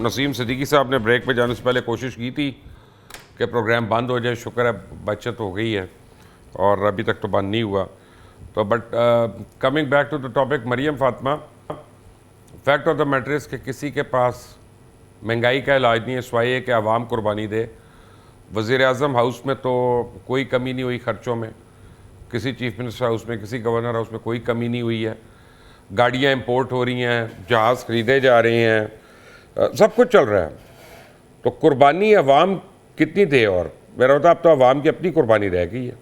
नसीम सिद्दीकी साहब ने ब्रेक पे जाने से पहले कोशिश की थी कि प्रोग्राम बंद हो जाए। शुक्र है बचत हो गई है और अभी तक तो बंद नहीं हुआ। तो but coming back to the topic, Mariam Fatima, fact of the matter is कि किसी के पास महंगाई का इलाज नहीं है सिवाय ये कि आवाम कुर्बानी दे। वज़ीर-ए-आज़म हाउस में तो कोई कमी नहीं हुई खर्चों में, किसी चीफ मिनिस्टर हाउस में, किसी गवर्नर हाउस में कोई कमी नहीं हुई है। गाड़ियाँ इंपोर्ट हो रही हैं, जहाज़ खरीदे जा रहे हैं, सब कुछ चल रहा है। तो कुर्बानी अवाम कितनी दे? और मेरा मतलब अब तो अवाम की अपनी कुर्बानी रह गई है।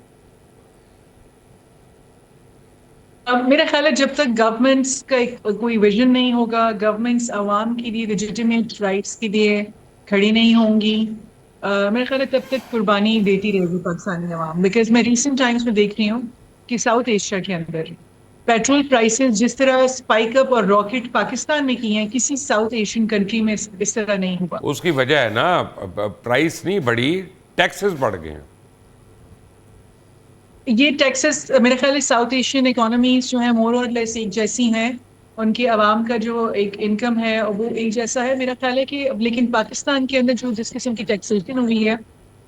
अब मेरा ख्याल है जब तक गवर्नमेंट्स का कोई विजन नहीं होगा, गवर्नमेंट्स आवाम के लिए लेजिटिमेट राइट्स के लिए खड़ी नहीं होंगी, मेरा ख्याल है तब तक कुर्बानी देती रहेगी पाकिस्तानी आवाम। बिकॉज मैं रिसेंट टाइम्स में देख रही हूँ कि साउथ एशिया के अंदर पेट्रोल प्राइसेस जिस तरह स्पाइक अप और रॉकेट पाकिस्तान में किए हैं, किसी साउथ एशियन कंट्री में इस तरह नहीं हुआ। उसकी वजह है ना, प्राइस नहीं बढ़ी, टैक्सेस बढ़ गए हैं। ये टैक्सेस मेरे ख्याल है साउथ एशियन इकोनॉमीज जो है मोर और लेस एक जैसी हैं, उनकी आवाम का जो एक इनकम है वो एक जैसा है मेरा ख्याल है कि। लेकिन पाकिस्तान के अंदर जो जिस किस्म की टैक्सेशन हुई है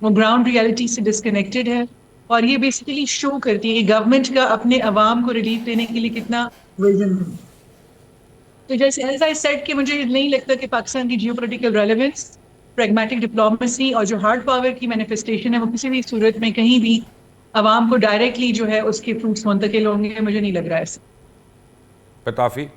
वो ग्राउंड रियलिटी से डिस्कनेक्टेड है, और ये बेसिकली शो करती है कि गवर्नमेंट का अपने आवाम को रिलीफ देने के लिए कितना विजन है। तो जैसे एज आई सेड कि मुझे नहीं लगता कि पाकिस्तान की जियोपॉलिटिकल रेलेवेंस, प्रैग्मेटिक डिप्लोमेसी और जो हार्ड पावर की मैनिफेस्टेशन है वो किसी भी सूरत में कहीं भी आवाम को डायरेक्टली जो है उसके फ्रूट्स मुंतकिल होंगे, मुझे नहीं लग रहा है ऐसा। पताफी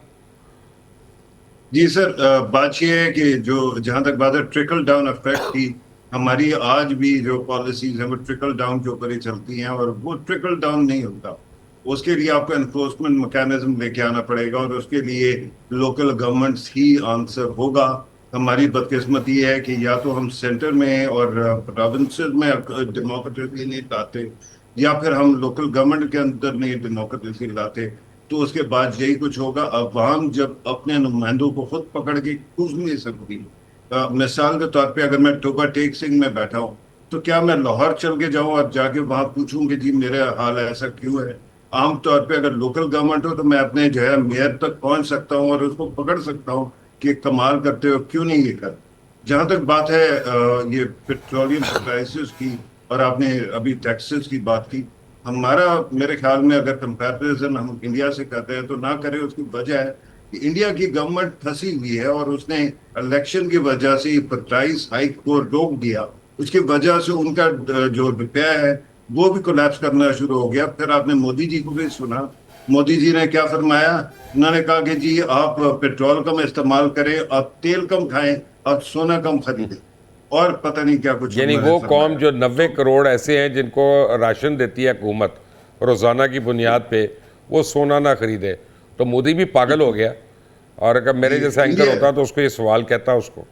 जी सर, बात यह है कि जो जहां तक बात है ट्रिकल डाउन इफेक्ट की, हमारी आज भी जो पॉलिसीज हैं वो ट्रिकल डाउन के ऊपर ही चलती हैं और वो ट्रिकल डाउन नहीं होता। उसके लिए आपको एनफोर्समेंट मैकेनिज्म लेके आना पड़ेगा और उसके लिए लोकल गवर्नमेंट्स ही आंसर होगा। हमारी बदकिस्मती है कि या तो हम सेंटर में और प्रोविंसेस में डेमोक्रेसी नहीं लाते, या फिर हम लोकल गवर्नमेंट के अंदर नहीं डेमोक्रेसी लाते। तो उसके बाद यही कुछ होगा। अवाम जब अपने नुमाइंदों को खुद पकड़ के कूद नहीं सकती। मिसाल के तौर पे अगर मैं टोबा टेक सिंह में बैठा हूँ तो क्या मैं लाहौर चल के जाऊं और जाके वहां पूछूं कि जी मेरे हाल ऐसा क्यों है? आमतौर पे अगर लोकल गवर्नमेंट हो तो मैं अपने जो है मेयर तक पहुंच सकता हूँ और उसको पकड़ सकता हूँ कि कमाल करते हो, क्यों नहीं ये कर। जहां तक बात है ये पेट्रोलियम प्राइसेस की, और आपने अभी टैक्सेस की बात की, हमारा मेरे ख्याल में अगर कंपैरिजन हम इंडिया से करते हैं तो ना करें। उसकी वजह है कि इंडिया की गवर्नमेंट फंसी हुई है और उसने इलेक्शन की वजह से प्राइस हाइक को रोक दिया। उसकी वजह से उनका जो रुपया है वो भी कोलैप्स करना शुरू हो गया। फिर आपने मोदी जी को भी सुना, मोदी जी ने क्या फरमाया? उन्होंने कहा कि जी आप पेट्रोल कम इस्तेमाल करें, आप तेल कम खाएं, आप सोना कम खरीदें, और पता नहीं क्या कुछ यानी उन्होंने वो कौम फरमाया। जो 90 तो करोड़ ऐसे हैं जिनको राशन देती है हुकूमत रोज़ाना की बुनियाद पे, वो सोना ना खरीदे, तो मोदी भी पागल हो गया। और अगर मेरे जैसा एंकर इंडिया, होता तो उसको ये सवाल कहता उसको।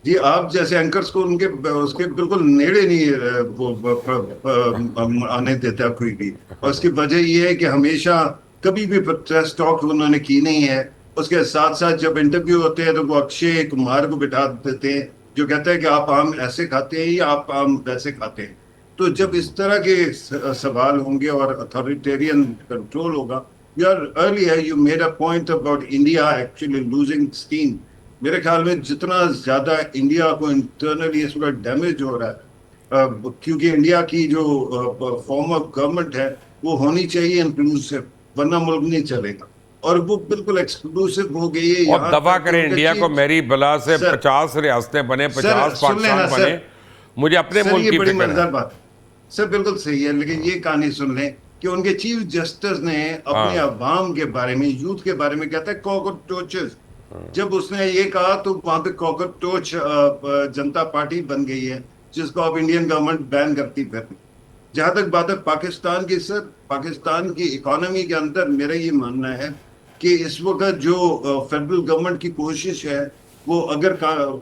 जी आप जैसे एंकर्स को उनके उसके बिल्कुल नेड़े नहीं आने देता कोई भी। और उसकी वजह ये है कि हमेशा कभी भी प्रेस टॉक उन्होंने की नहीं है। उसके साथ साथ जब इंटरव्यू होते हैं तो वो अक्षय कुमार को बिठा देते हैं जो कहता है कि आप आम ऐसे खाते हैं या आप आम वैसे खाते हैं। तो जब इस तरह के सवाल होंगे और अथॉरिटेरियन कंट्रोल होगा। You made a point about India actually losing steam. मेरे ख्याल में जितना ज्यादा इंडिया को इंटरनली इस वक्त डैमेज हो रहा है, क्योंकि इंडिया की जो फॉर्म ऑफ गवर्नमेंट है वो होनी चाहिए इंक्लूसिव, वरना मुल्क नहीं चलेगा। और वो बिल्कुल एक्सक्लूसिव हो गई है, और यहाँ दफा तक कि करें उनके इंडिया को चीफ। मेरी बला से सर 50 रियासतें बने, सर 50 सुन लेना पाकिस्तान बने, सर। मुझे अपने सर मुल्क ये की बड़ी फिक्र है। मजेदार बात है। सर बिल्कुल सही है, लेकिन ये कहानी सुन लें कि उनके चीफ जस्टिस ने अपने हाँ, अवाम के बारे में, यूथ के बारे में कहता है कॉकरोचेस। जब उसने ये कहा तो वहां पे कॉकरोच जनता पार्टी बन गई है, जिसको अब इंडियन गवर्नमेंट बैन करती फिर। जहां तक बात है पाकिस्तान की, सर पाकिस्तान की इकोनॉमी के अंदर मेरा ये मानना है कि इस वक्त जो फेडरल गवर्नमेंट की कोशिश है वो अगर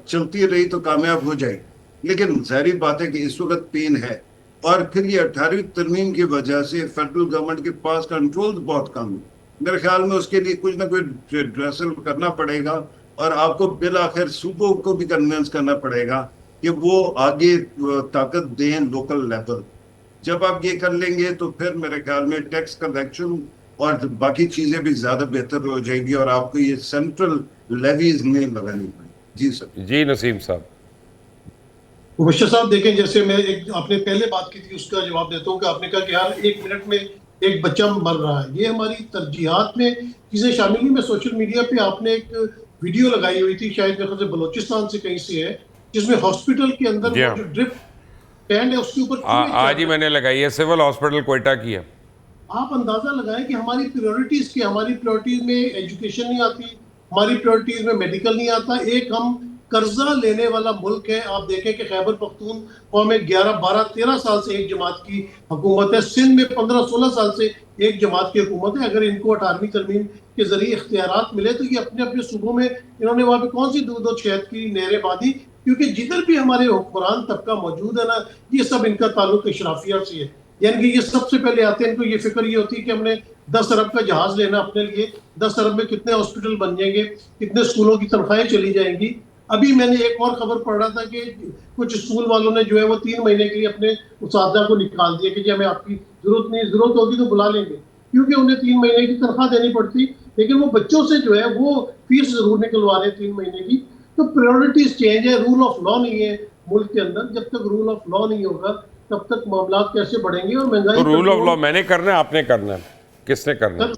चलती रही तो कामयाब हो जाएगी। लेकिन जाहिर बात है कि इस वक्त पेन है, और फिर ये 18वीं तरमीम की वजह से फेडरल गवर्नमेंट के पास कंट्रोल बहुत कम है। मेरे ख्याल में उसके लिए कुछ ना कुछ ड्रेसल करना पड़ेगा, और आपको बिल आखिर सूबों को भी कन्विंस करना पड़ेगा कि वो आगे ताकत दें लोकल लेवल। जब आप ये कर लेंगे तो फिर मेरे ख्याल में टैक्स कलेक्शन और बाकी चीजें भी ज्यादा बेहतर हो जाएगी और आपको ये सेंट्रल लेवीज नहीं लगानी पड़ेगी। जी सर। जी नसीम साहब। मुबश्शिर साहब देखें, जैसे मैं एक आपने पहले बात की थी उसका जवाब देता हूँ कि आपने कहा कि हर 1 मिनट में एक बच्चा मर रहा है। ये हमारी तरजीहात में चीजें शामिल नहीं। मैं सोशल मीडिया पे आपने एक वीडियो लगाई हुई थी, शायद मेरे ख्याल से बलोचिस्तान से कहीं से है, जिसमें हॉस्पिटल के अंदर जी वो हाँ। जो ड्रिप पैंड है उसके ऊपर चूहे चढ़ आज ही रहे हैं। मैंने लगाई है, सिविल हॉस्पिटल कोयटा की है। आप अंदाजा लगाएं कि हमारी प्रायोरिटीज की, हमारी प्रायोरिटीज में एजुकेशन नहीं आती, हमारी प्रायोरिटीज में मेडिकल नहीं आता। एक हम कर्जा लेने वाला मुल्क है। आप देखें कि खैबर पख्तूनख्वा में 11, 12, 13 साल से एक जमात की हुकूमत है। सिंध में 15, 16 साल से एक जमात की हुकूमत है। अगर इनको 18वीं तरमीम के जरिए इख्तियारात मिले तो ये अपने अपने सूबों में, इन्होंने वहां पे कौन सी दूध और शहद की नहरें बांधी, क्योंकि जिधर भी हमारे हुक्मरान तबका मौजूद है ना, ये सब इनका ताल्लुक इशराफिया से है। यानी कि ये सबसे पहले आते हैं, इनको ये फिक्र ये होती है कि हमने 10 अरब का जहाज लेना अपने लिए, 10 अरब में कितने हॉस्पिटल बन जाएंगे, कितने स्कूलों की तनख्वाहें चली जाएंगी। अभी मैंने एक और खबर पढ़ रहा था कि कुछ स्कूल वालों ने जो है वो 3 महीने के लिए अपने उस्तादा को निकाल दिया कि जी हमें आपकी जरूरत नहीं, जरूरत होगी तो बुला लेंगे, क्योंकि उन्हें 3 महीने की तनख्वाह देनी पड़ती। लेकिन वो बच्चों से जो है वो फीस जरूर निकलवा रहे हैं 3 महीने की। तो प्रायोरिटीज चेंज है, रूल ऑफ लॉ नहीं है मुल्क के अंदर। जब तक रूल ऑफ लॉ नहीं होगा तब तक मामला कैसे बढ़ेंगे और महंगाई। तो रूल ऑफ लॉ मैंने करना है, आपने करना है, किसने करना है?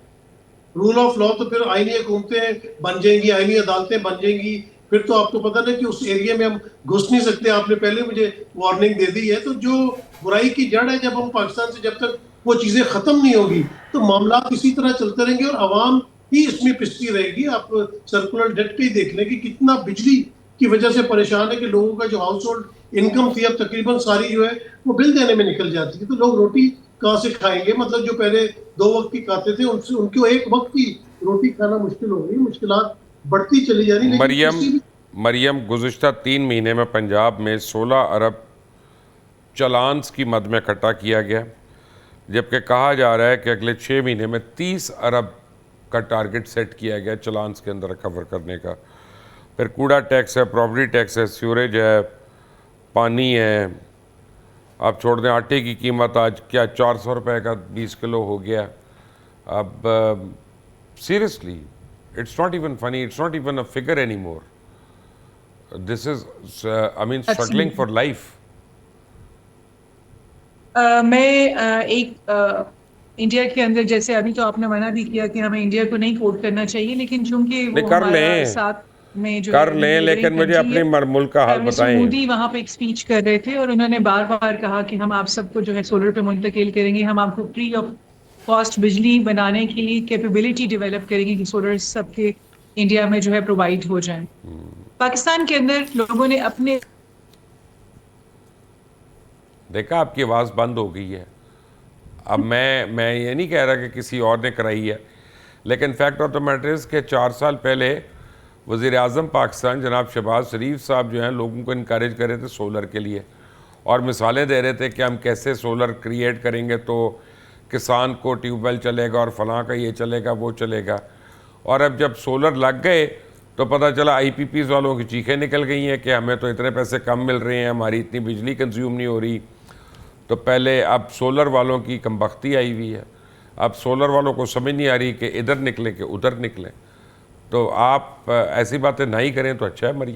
रूल ऑफ लॉ तो फिर आईनी हुकूमतें बन जाएंगी, आईनी अदालतें बन जाएंगी। फिर तो आपको पता ना कि उस एरिया में हम घुस नहीं सकते। आपने पहले मुझे वार्निंग दे दी है। तो जो बुराई की जड़ है, जब हम पाकिस्तान से, जब तक वो चीजें खत्म नहीं होगी तो मामला इसी तरह चलते रहेंगे और आवाम ही इसमें पिसती रहेगी। आप सर्कुलर डेट के ही देख लें कि कितना बिजली की वजह से परेशान है कि लोगों का जो हाउस होल्ड इनकम थी अब तकरीबन सारी जो है वो बिल देने में निकल जाती है। तो लोग रोटी कहाँ से खाएंगे? मतलब जो पहले 2 वक्त की खाते थे उनसे उनको 1 वक्त की रोटी खाना मुश्किल हो गई। मुश्किलात बढ़ती चली जा रही। लेकिन मरियम गुज़िश्ता 3 महीने में पंजाब में 16 अरब चालान्स की मद में इकट्ठा किया गया, जबकि कहा जा रहा है कि अगले 6 महीने में 30 अरब का टारगेट सेट किया गया चालान्स के अंदर कवर करने का। फिर कूड़ा टैक्स है, प्रॉपर्टी टैक्स है, सीवरेज है, पानी है। आप छोड़ दें आटे की कीमत आज क्या 400 रुपये का 20 किलो हो गया। अब seriously it's not even funny, it's not even a figure any more. This is I mean struggling for life. मैं इंडिया के अंदर, जैसे अभी तो आपने मना भी किया कि हमें इंडिया को नहीं कोट करना चाहिए, लेकिन चूंकि वो कर हमारा लें, साथ में जो कर लें, लेकिन मुझे अपने मुल्क का हाल बताएं। मोदी वहां पे एक स्पीच कर रहे थे और उन्होंने बार बार कहा कि हम आप सबको जो है सोलर पे मुंतकिल करेंगे, हम आपको फ्री ऑफ कॉस्ट बिजली बनाने के लिए कैपेबिलिटी डेवलप करेंगे कि सोलर सबके इंडिया में जो है प्रोवाइड हो जाए। पाकिस्तान के अंदर लोगों ने अपने, देखा आपकी आवाज़ बंद हो गई है। अब मैं ये नहीं कह रहा कि किसी और ने कराई है, लेकिन fact of the matter is के 4 साल पहले वज़ीर आज़म पाकिस्तान जनाब शहबाज शरीफ साहब जो हैं लोगों को इनकरेज कर रहे थे सोलर के लिए, और मिसालें दे रहे थे कि हम कैसे सोलर क्रिएट करेंगे तो किसान को ट्यूबवेल चलेगा और फलां का ये चलेगा वो चलेगा। और अब जब सोलर लग गए तो पता चला IPPs वालों की चीखें निकल गई हैं कि हमें तो इतने पैसे कम मिल रहे हैं, हमारी इतनी बिजली कंज्यूम नहीं हो रही। तो पहले अब सोलर वालों की कमबख्ती आई हुई है। अब सोलर वालों को समझ नहीं आ रही कि इधर निकले कि उधर निकले। तो आप ऐसी बातें ना ही करें तो अच्छा है मरियम।